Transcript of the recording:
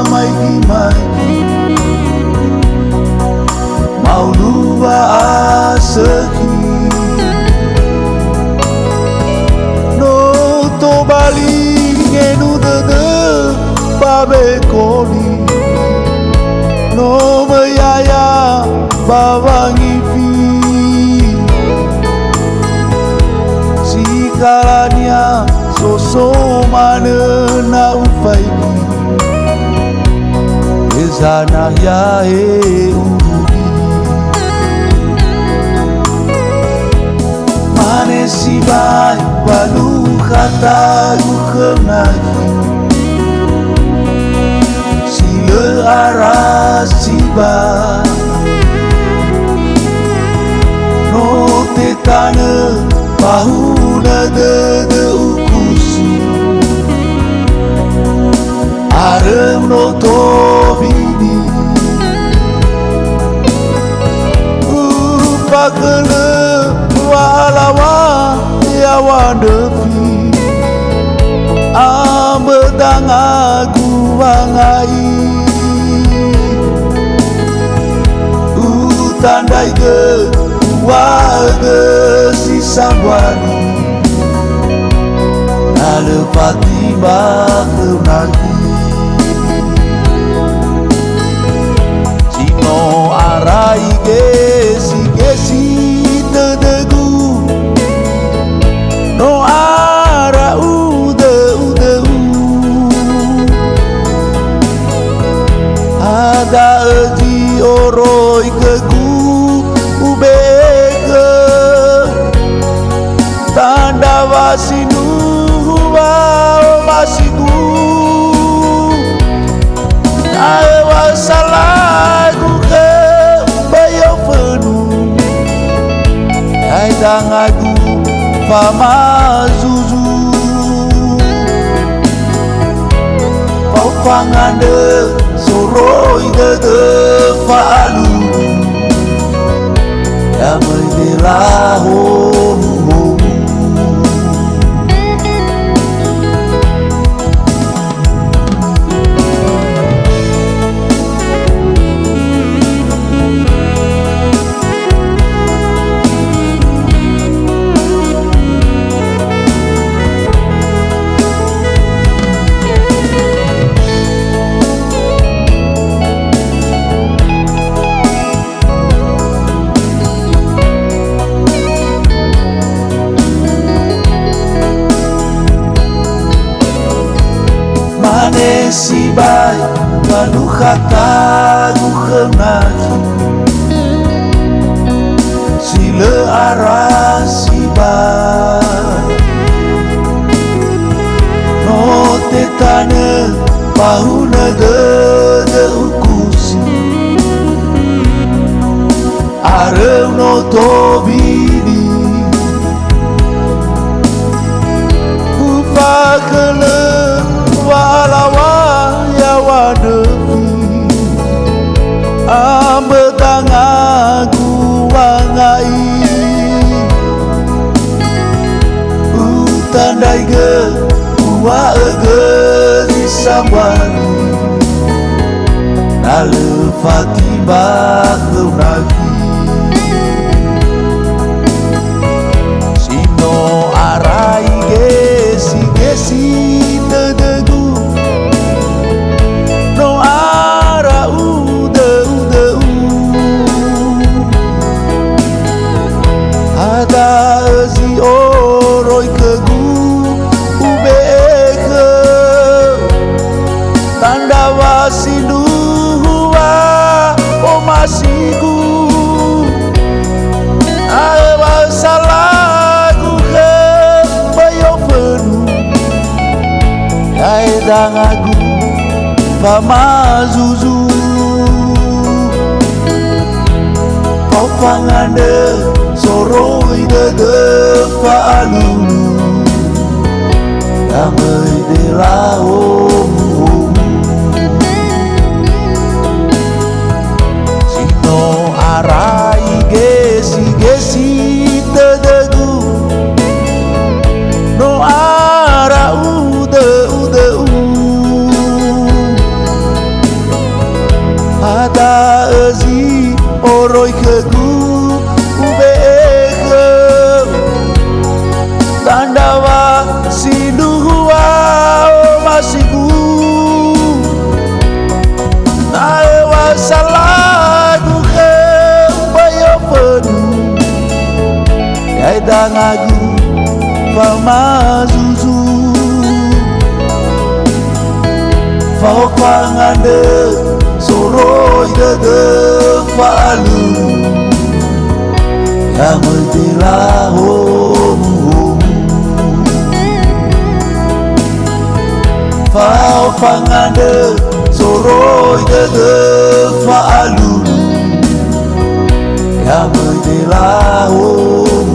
maiki mau lupa aseki no to bali ngenu de babe koli no mayaya bawangi fi sikalanya soso mana na ufai ezana ya urudi mane si bai balu kata kenaki sila aras si bai no te tana bahuna de ukusi arem no to vini upakana walawa ya wandevi ambetang aku wangai utandai ke warga si sambwani nalepati bakal nanti sino arai gesi tedegu no ara ude ada eji oroi keku ubeke tanda wasinu wa masiku ae wasalaku ke bayo fenu ai dangagu fama zuzu pau pangande soroi de falu ya meidelaho si bai balu kata kenaki sila aras si bai no te tane bahuna de ukusi arem no to bini upakana walawa ya wadevi ambetang aku wangai utandai ge uwa ege di sambwani nalepati bakal nagi sino arai gesi tedegu no ara ude ada ezi oroi kegu ubeke tanda wasinu wa omasiku ae wasalaku ke bayo fenu ai dangagu fama zuzu pau pangande soroi de falu damai de lao sino arai gesi tedegu no ara ude Kaidang agung Famazuzu Fau pangande Soroi dede Falu Yamudila homu Fau pangande Soroi dede Falu Yamudila homu